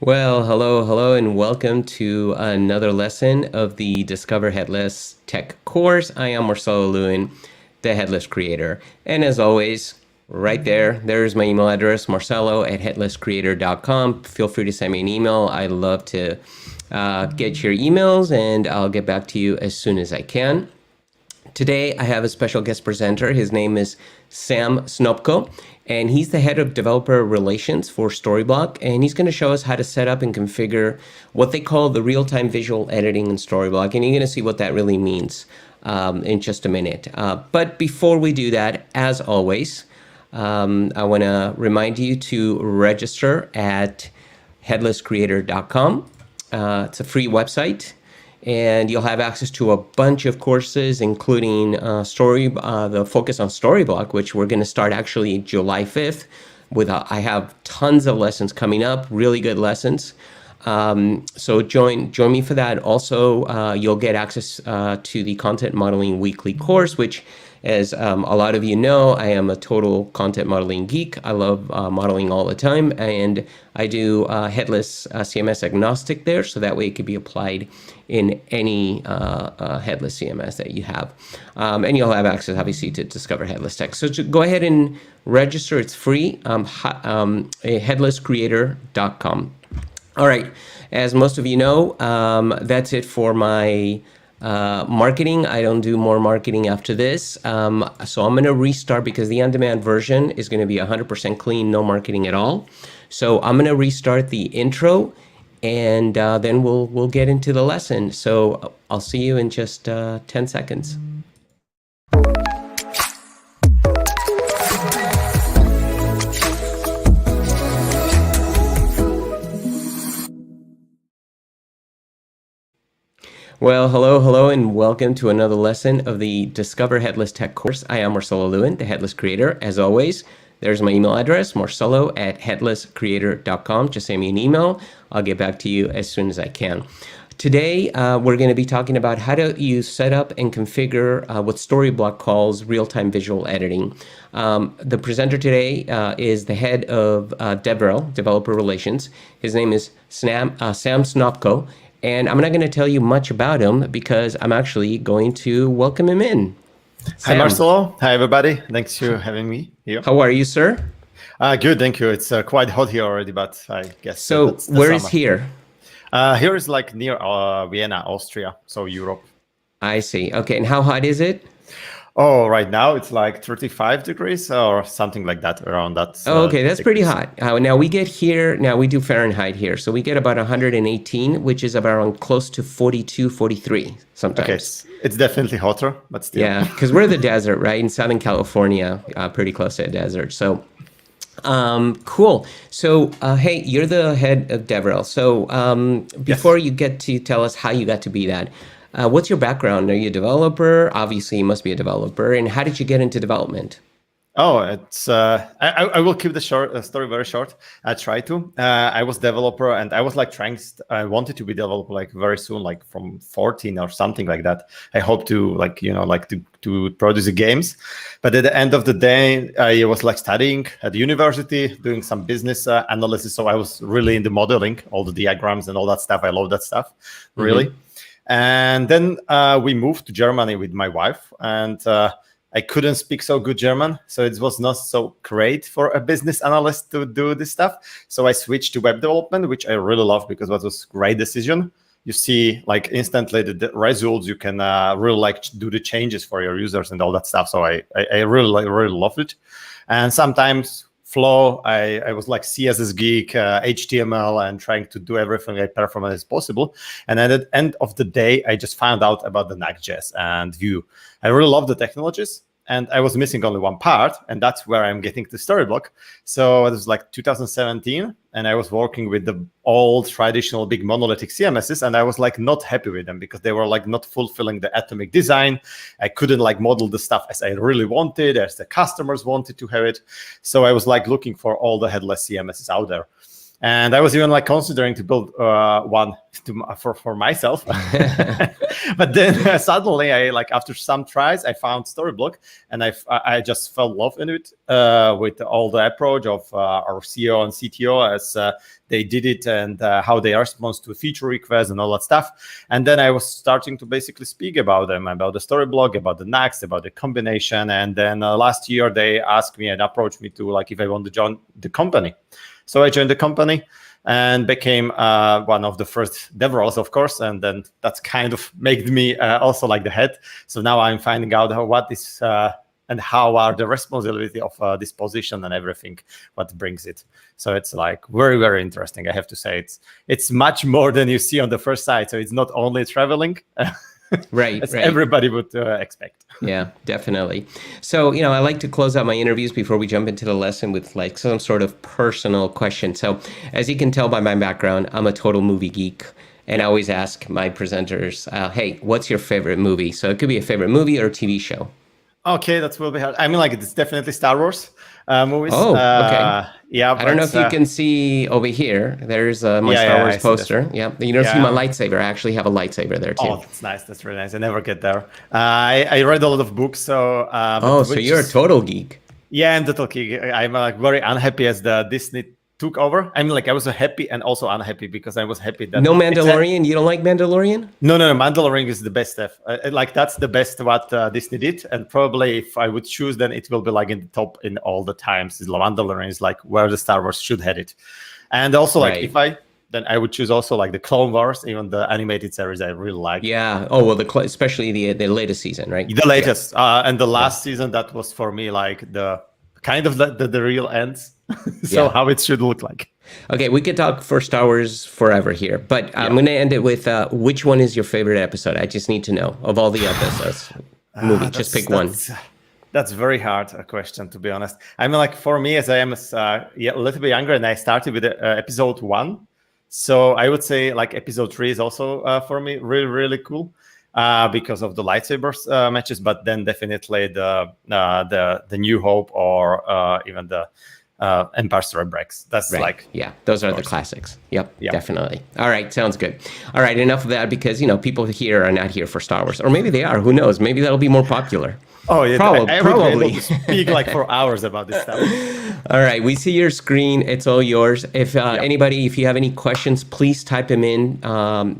Well, hello, and welcome to another lesson of the Discover Headless Tech course. I am Marcelo Lewin, the Headless creator. And as always, right there's my email address, marcelo@headlesscreator.com. Feel free to send me an email. I love to get your emails, and I'll get back to you as soon as I can. Today, I have a special guest presenter. His name is Sam Snopko, and he's the head of developer relations for Storyblok. And he's going to show us how to set up and configure what they call the real-time visual editing in Storyblok. And you're going to see what that really means in just a minute. But before we do that, as always, I want to remind you to register at headlesscreator.com. It's a free website, and you'll have access to a bunch of courses, including the focus on Storyblok, which we're going to start actually July 5th. I have tons of lessons coming up, really good lessons. So join me for that. Also, you'll get access to the Content Modeling Weekly course, which, as a lot of you know, I am a total content modeling geek. I love modeling all the time, and I do headless CMS agnostic there, so that way it could be applied in any headless CMS that you have. And you'll have access, obviously, to Discover Headless Tech. So go ahead and register. It's free, headlesscreator.com. All right, as most of you know, that's it for my marketing. I don't do more marketing after this. So I'm going to restart because the on-demand version is going to be 100% clean, no marketing at all. So I'm going to restart the intro, and then we'll get into the lesson. So I'll see you in just 10 seconds. Well, hello, and welcome to another lesson of the Discover Headless Tech course. I am Marcelo Lewin, the Headless creator. As always, there's my email address, marcelo@headlesscreator.com. Just send me an email. I'll get back to you as soon as I can. Today, we're going to be talking about how to set up and configure what Storyblok calls real-time visual editing. The presenter today is the head of DevRel, Developer Relations. His name is Sam Snopko. And I'm not going to tell you much about him because I'm actually going to welcome him in. Sam. Hi, Marcelo. Hi, everybody. Thanks for having me here. How are you, sir? Good, thank you. It's quite hot here already, but I guess so. That's the where summer. Is here? Here is like near Vienna, Austria, so Europe. I see. Okay, and how hot is it? Oh, right now it's like 35 degrees or something like that, around that. Oh, okay, that's pretty hot. Now we get here, we do Fahrenheit here. So we get about 118, which is about close to 42, 43 sometimes. Okay, it's definitely hotter, but still. Yeah, because we're the desert, right? In Southern California, pretty close to a desert. So cool. So, hey, you're the head of DevRel. So before you get to tell us how you got to be that, what's your background? Are you a developer? Obviously, you must be a developer. And how did you get into development? Oh, it's I will keep the story very short. I try to. I was developer, and I was like I wanted to be developer like very soon, like from 14 or something like that. I hope to to produce the games. But at the end of the day, I was like studying at university, doing some business analysis. So I was really into modeling, all the diagrams and all that stuff. I love that stuff, really. Mm-hmm. And then we moved to Germany with my wife, and I couldn't speak so good German, so it was not so great for a business analyst to do this stuff. So I switched to web development, which I really love because that was a great decision. You see like instantly the results, you can really like do the changes for your users and all that stuff. So I really loved it. And sometimes Flow, I was like CSS geek, HTML, and trying to do everything like performant as possible. And at the end of the day, I just found out about the Next.js and Vue. I really love the technologies, and I was missing only one part, and that's where I'm getting to Storyblok. So it was like 2017, and I was working with the old traditional big monolithic CMSs, and I was like not happy with them because they were like not fulfilling the atomic design. I couldn't like model the stuff as I really wanted, as the customers wanted to have it. So I was like looking for all the headless CMSs out there. And I was even like considering to build one for myself. But then suddenly, after some tries, I found Storyblok, and I just fell in love in it with all the approach of our CEO and CTO as they did it, and how they respond to feature requests and all that stuff. And then I was starting to basically speak about them, about the Storyblok, about the Next, about the combination. And then last year they asked me and approached me to if I want to join the company. So I joined the company and became one of the first dev roles, of course. And then that's kind of made me also like the head. So now I'm finding out what is and how are the responsibility of this position and everything, what brings it. So it's like very, very interesting. I have to say it's much more than you see on the first sight. So it's not only traveling, right, as right. everybody would expect. Yeah, definitely. So, I like to close out my interviews before we jump into the lesson with like some sort of personal question. So as you can tell by my background, I'm a total movie geek. And I always ask my presenters, hey, what's your favorite movie? So it could be a favorite movie or a TV show. Okay, that will be hard. I mean, it's definitely Star Wars movies. Oh, okay. Yeah, I don't know if you can see over here. There's my Star Wars poster. Yeah, you don't see my lightsaber. I actually have a lightsaber there too. Oh, that's nice. That's really nice. I never get there. I read a lot of books, so. So you're a total geek. Yeah, I'm total geek. I'm very unhappy as the Disney took over. I mean, I was happy and also unhappy because I was happy that no Mandalorian. You don't like Mandalorian? No. Mandalorian is the best stuff. That's the best what Disney did, and probably if I would choose, then it will be in the top in all the times. Mandalorian is where the Star Wars should head it, and also if then I would choose also the Clone Wars, even the animated series I really like. Yeah. Oh well, especially the latest season, right? The latest and the last season, that was for me the kind of the real ends. So how it should look like. Okay, we could talk for Star Wars forever here, but I'm going to end it with which one is your favorite episode? I just need to know of all the episodes. Just pick one. That's very hard a question, to be honest. I mean, for me, as I am a little bit younger, and I started with episode 1, so I would say episode 3 is also for me really, really cool. Because of the lightsabers matches, but then definitely the New Hope or even the Empire Strikes Back. That's those are the classics. Yep, definitely. All right, sounds good. All right, enough of that because people here are not here for Star Wars, or maybe they are. Who knows? Maybe that'll be more popular. Oh yeah, probably. I would be able to speak for hours about this stuff. All right, we see your screen. It's all yours. If anybody, if you have any questions, please type them in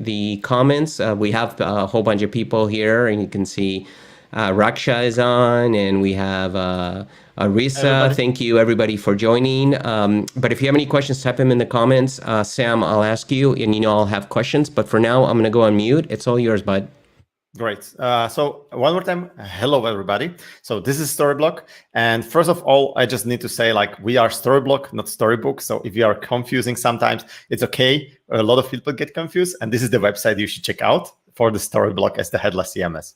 the comments. We have a whole bunch of people here, and you can see Raksha is on, and we have Arisa. Thank you, everybody, for joining. But if you have any questions, type them in the comments. Sam, I'll ask you, and I'll have questions. But for now, I'm going to go on mute. It's all yours, bud. Great. So one more time, hello, everybody. So this is Storyblok. And first of all, I just need to say, we are Storyblok, not Storybook. So if you are confusing sometimes, it's okay. A lot of people get confused. And this is the website you should check out for the Storyblok as the Headless CMS.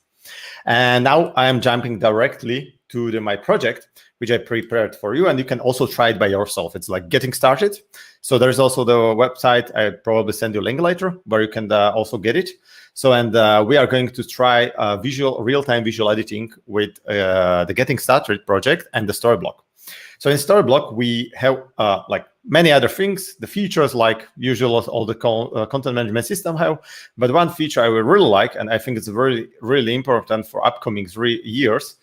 And now I am jumping directly to my project, which I prepared for you. And you can also try it by yourself. It's getting started. So there's also the website. I probably send you a link later where you can also get it. So, and we are going to try real-time visual editing with the Getting Started project and the Storyblok. So in Storyblok, we have many other things, the features usual all the content management system have, but one feature I would really like, and I think it's really, really important for upcoming 3 years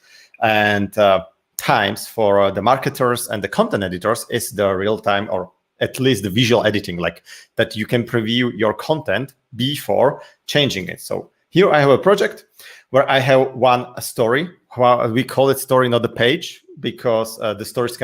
and times for the marketers and the content editors is the real-time, or at least the visual editing, that you can preview your content before changing it. So here I have a project where I have one story. We call it story, not the page, because the stories can